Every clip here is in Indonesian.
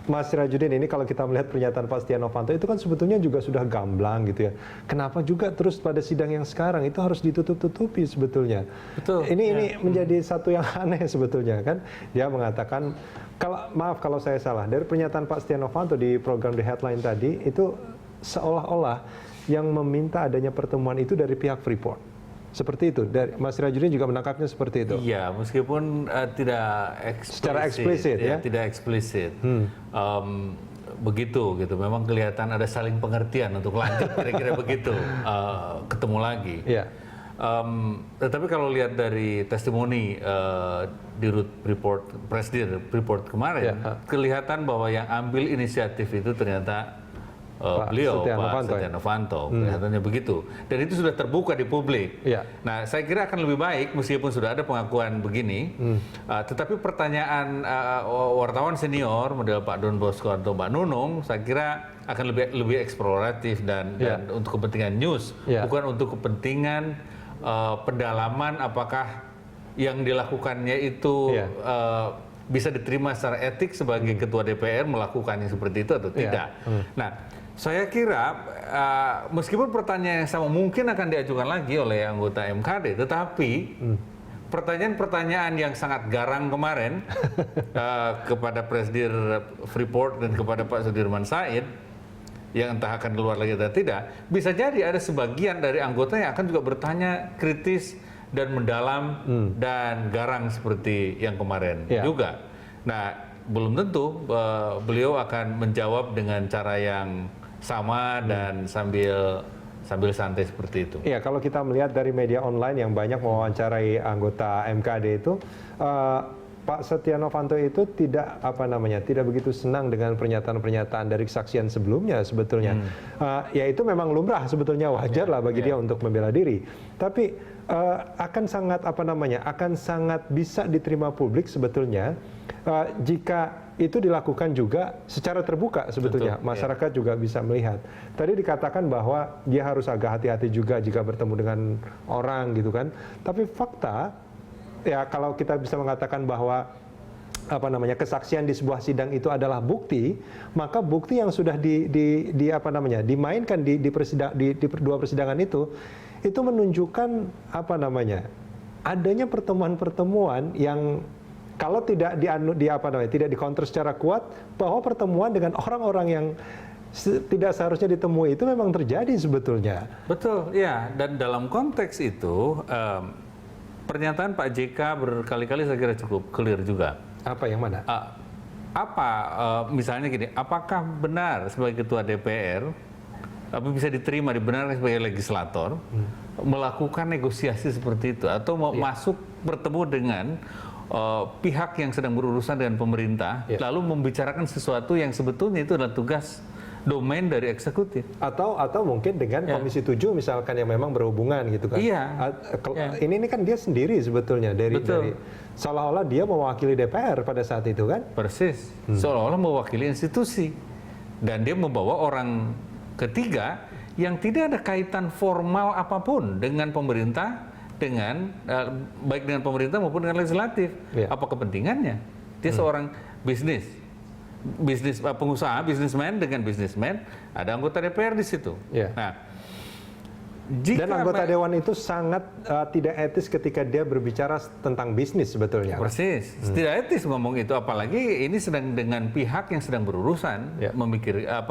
Mas Sirajudin, ini kalau kita melihat pernyataan Pak Setia Novanto itu kan sebetulnya juga sudah gamblang gitu ya. Kenapa juga terus pada sidang yang sekarang itu harus ditutup-tutupi sebetulnya? Betul. Ini menjadi satu yang aneh sebetulnya kan. Dia mengatakan, maaf kalau saya salah, dari pernyataan Pak Setia Novanto di program The Headline tadi itu seolah-olah yang meminta adanya pertemuan itu dari pihak Freeport. Seperti itu, dari Mas Sirajudin juga menangkapnya seperti itu. Iya, meskipun tidak eksplisit, secara eksplisit ya, tidak eksplisit. Begitu gitu. Memang kelihatan ada saling pengertian untuk lanjut kira-kira begitu ketemu lagi. Iya. Tetapi kalau lihat dari testimoni di Rut Presiden Freeport kemarin, kelihatan bahwa yang ambil inisiatif itu ternyata beliau, Pak Setia Novanto, kelihatannya begitu. Dan itu sudah terbuka di publik. Ya. Nah, saya kira akan lebih baik meskipun sudah ada pengakuan begini, tetapi pertanyaan wartawan senior model Pak Don Bosco atau Mbak Nunung, saya kira akan lebih eksploratif dan untuk kepentingan news, bukan untuk kepentingan pendalaman apakah yang dilakukannya itu bisa diterima secara etik sebagai ketua DPR melakukan yang seperti itu atau tidak. Nah, saya kira meskipun pertanyaan yang sama mungkin akan diajukan lagi oleh anggota MKD, tetapi pertanyaan-pertanyaan yang sangat garang kemarin kepada Presiden Freeport dan kepada Pak Sudirman Said, yang entah akan keluar lagi atau tidak, bisa jadi ada sebagian dari anggota yang akan juga bertanya kritis dan mendalam dan garang seperti yang kemarin juga. Nah, belum tentu beliau akan menjawab dengan cara yang sama dan sambil santai seperti itu. Iya, kalau kita melihat dari media online yang banyak mewawancarai anggota MKD itu, Pak Setia Novanto itu tidak tidak begitu senang dengan pernyataan-pernyataan dari kesaksian sebelumnya sebetulnya. Ya itu memang lumrah sebetulnya, wajar lah bagi dia untuk membela diri. Tapi akan sangat akan sangat bisa diterima publik sebetulnya jika itu dilakukan juga secara terbuka sebetulnya. Betul, masyarakat juga bisa melihat. Tadi dikatakan bahwa dia harus agak hati-hati juga jika bertemu dengan orang gitu kan. Tapi fakta ya, kalau kita bisa mengatakan bahwa kesaksian di sebuah sidang itu adalah bukti, maka bukti yang sudah dimainkan di dua persidangan itu menunjukkan adanya pertemuan-pertemuan yang kalau tidak tidak dikonter secara kuat, bahwa pertemuan dengan orang-orang yang tidak seharusnya ditemui itu memang terjadi sebetulnya. Betul, ya. Dan dalam konteks itu pernyataan Pak JK berkali-kali saya kira cukup clear juga. Apa yang mana? Misalnya gini, apakah benar sebagai ketua DPR, tapi bisa diterima dibenarkan sebagai legislator, melakukan negosiasi seperti itu, atau masuk bertemu dengan pihak yang sedang berurusan dengan pemerintah, lalu membicarakan sesuatu yang sebetulnya itu adalah tugas domain dari eksekutif, atau mungkin dengan Komisi 7 misalkan yang memang berhubungan gitu kan. Ini kan dia sendiri sebetulnya dari seolah-olah dia mewakili DPR pada saat itu kan. Persis, seolah-olah mewakili institusi, dan dia membawa orang ketiga yang tidak ada kaitan formal apapun dengan pemerintah, baik dengan pemerintah maupun dengan legislatif. Apa kepentingannya? Dia seorang pengusaha, bisnismen dengan bisnismen, ada anggota DPR di situ. Nah, dan anggota dewan itu sangat tidak etis ketika dia berbicara tentang bisnis sebetulnya. Persis, tidak etis ngomong itu, apalagi ini sedang dengan pihak yang sedang berurusan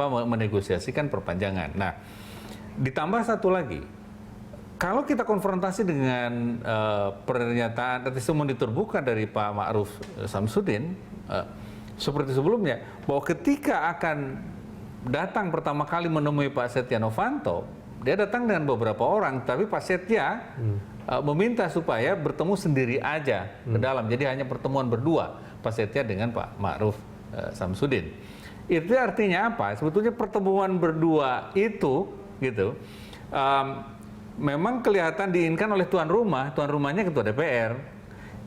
menegosiasikan perpanjangan. Nah, ditambah satu lagi. Kalau kita konfrontasi dengan pernyataan testimoni terbuka dari Pak Ma'ruf Samsudin, seperti sebelumnya, bahwa ketika akan datang pertama kali menemui Pak Setia Novanto, dia datang dengan beberapa orang, tapi Pak Setia meminta supaya bertemu sendiri aja ke dalam. Jadi hanya pertemuan berdua, Pak Setia dengan Pak Ma'ruf Samsudin. Itu artinya apa? Sebetulnya pertemuan berdua itu, gitu, memang kelihatan diinginkan oleh tuan rumahnya ketua DPR.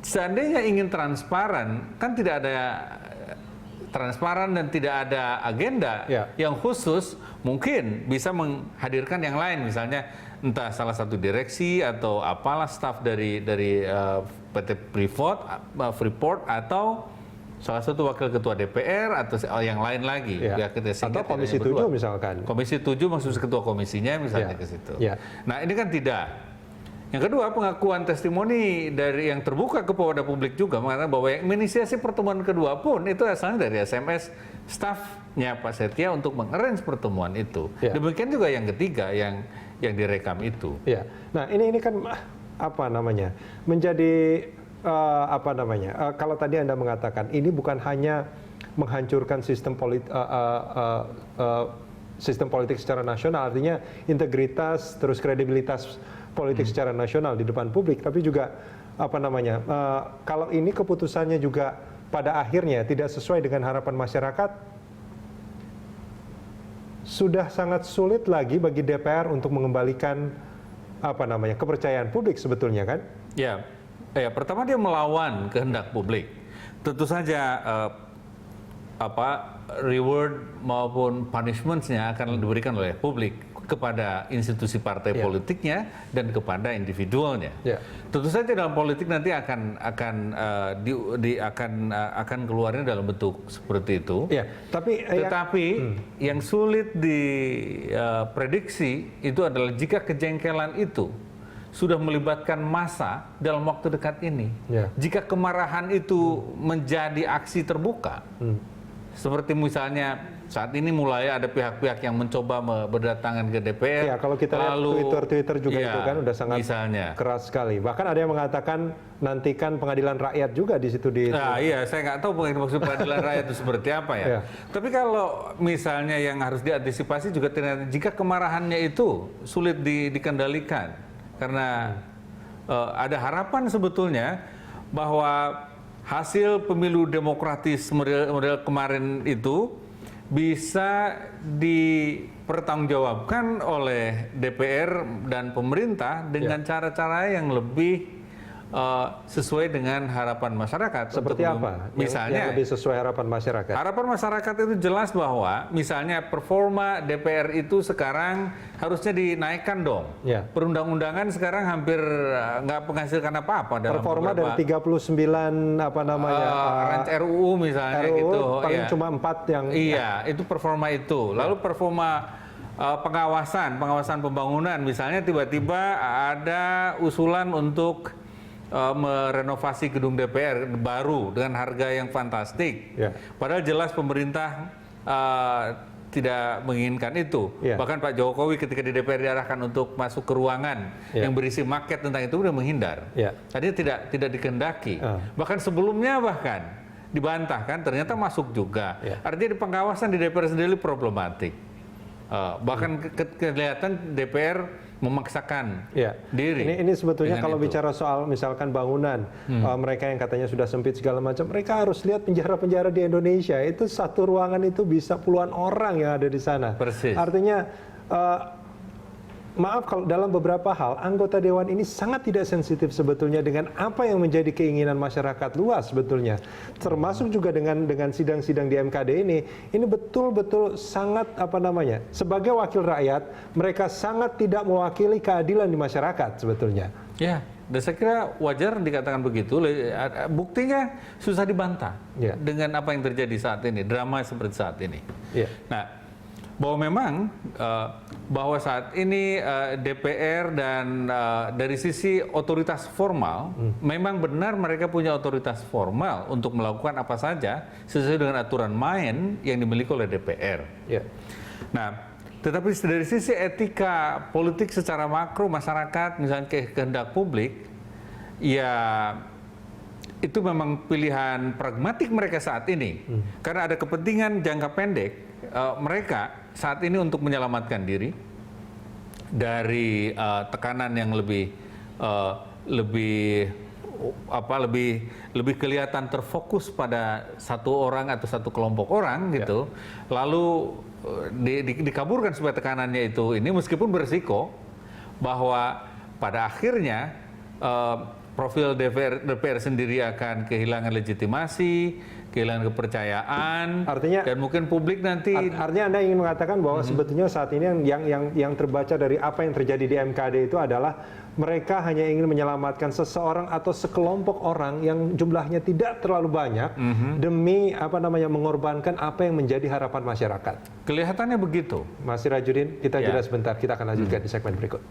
Seandainya ingin transparan, kan tidak ada transparan dan tidak ada agenda yang khusus, mungkin bisa menghadirkan yang lain, misalnya entah salah satu direksi atau apalah staf dari PT Freeport atau salah satu wakil ketua DPR atau yang lain lagi. Ya. Atau Komisi 7 misalkan. Komisi 7 maksud ketua komisinya misalnya Ya. ke situ. Ya. Nah ini kan tidak. Yang kedua, pengakuan testimoni dari yang terbuka kepada publik juga mengatakan bahwa yang menginisiasi pertemuan kedua pun itu asalnya dari SMS stafnya Pak Setia untuk mengarrange pertemuan itu. Ya. Demikian juga yang ketiga yang direkam itu. Ya. Nah ini kan apa namanya menjadi kalau tadi Anda mengatakan ini bukan hanya menghancurkan sistem politik secara nasional, artinya integritas terus kredibilitas politik secara nasional di depan publik, tapi juga kalau ini keputusannya juga pada akhirnya tidak sesuai dengan harapan masyarakat, sudah sangat sulit lagi bagi DPR untuk mengembalikan kepercayaan publik sebetulnya kan? Ya, pertama dia melawan kehendak publik. Tentu saja reward maupun punishment-nya akan diberikan oleh publik kepada institusi partai politiknya dan kepada individualnya. Tentu saja dalam politik nanti akan keluarnya dalam bentuk seperti itu. Tetapi yang sulit diprediksi itu adalah jika kejengkelan itu sudah melibatkan massa dalam waktu dekat ini. Jika kemarahan itu menjadi aksi terbuka, seperti misalnya saat ini mulai ada pihak-pihak yang mencoba berdatangan ke DPR. Ya, kalau kita lihat Twitter juga itu kan udah sangat keras sekali. Bahkan ada yang mengatakan nantikan pengadilan rakyat juga di situ. Saya nggak tahu maksud pengadilan rakyat itu seperti apa ya. Tapi kalau misalnya yang harus diantisipasi juga ternyata jika kemarahannya itu sulit dikendalikan. Karena ada harapan sebetulnya bahwa hasil pemilu demokratis model kemarin itu bisa dipertanggungjawabkan oleh DPR dan pemerintah dengan cara-cara yang lebih sesuai dengan harapan masyarakat. Seperti apa? Misalnya yang lebih sesuai harapan masyarakat. Harapan masyarakat itu jelas bahwa misalnya performa DPR itu sekarang harusnya dinaikkan dong. Perundang-undangan sekarang hampir nggak menghasilkan apa-apa dalam performa dari 39 rancangan RUU misalnya RUU, gitu. Paling cuma 4 yang itu performa itu. Lalu performa pengawasan pembangunan misalnya tiba-tiba ada usulan untuk merenovasi gedung DPR baru dengan harga yang fantastik. Padahal jelas pemerintah tidak menginginkan itu. Bahkan Pak Jokowi ketika di DPR diarahkan untuk masuk ke ruangan yang berisi maket tentang itu udah menghindar. Tadinya tidak dikehendaki. Bahkan sebelumnya dibantahkan ternyata masuk juga. Artinya di pengawasan di DPR sendiri problematik. Bahkan kelihatan DPR memaksakan diri. Ini sebetulnya kalau bicara soal misalkan bangunan, mereka yang katanya sudah sempit segala macam, mereka harus lihat penjara-penjara di Indonesia. Itu satu ruangan itu bisa puluhan orang yang ada di sana. Persis. Artinya, maaf kalau dalam beberapa hal anggota dewan ini sangat tidak sensitif sebetulnya dengan apa yang menjadi keinginan masyarakat luas sebetulnya, termasuk juga dengan sidang-sidang di MKD ini betul-betul sangat sebagai wakil rakyat mereka sangat tidak mewakili keadilan di masyarakat sebetulnya. Dan saya kira wajar dikatakan begitu. Buktinya susah dibantah dengan apa yang terjadi saat ini, drama seperti saat ini. Nah, bahwa memang bahwa saat ini DPR dan dari sisi otoritas formal memang benar mereka punya otoritas formal untuk melakukan apa saja sesuai dengan aturan main yang dimiliki oleh DPR. Nah, tetapi dari sisi etika politik secara makro masyarakat misalnya kehendak publik itu memang pilihan pragmatik mereka saat ini karena ada kepentingan jangka pendek mereka saat ini untuk menyelamatkan diri dari tekanan yang lebih kelihatan terfokus pada satu orang atau satu kelompok orang gitu. Lalu dikaburkan supaya tekanannya itu ini meskipun berisiko bahwa pada akhirnya profil DPR sendiri akan kehilangan legitimasi, kehilangan kepercayaan, dan mungkin publik nanti. Artinya Anda ingin mengatakan bahwa sebetulnya saat ini yang terbaca dari apa yang terjadi di MKD itu adalah mereka hanya ingin menyelamatkan seseorang atau sekelompok orang yang jumlahnya tidak terlalu banyak demi mengorbankan apa yang menjadi harapan masyarakat. Kelihatannya begitu. Mas Sirajudin, kita jeda sebentar, kita akan lanjutkan di segmen berikut.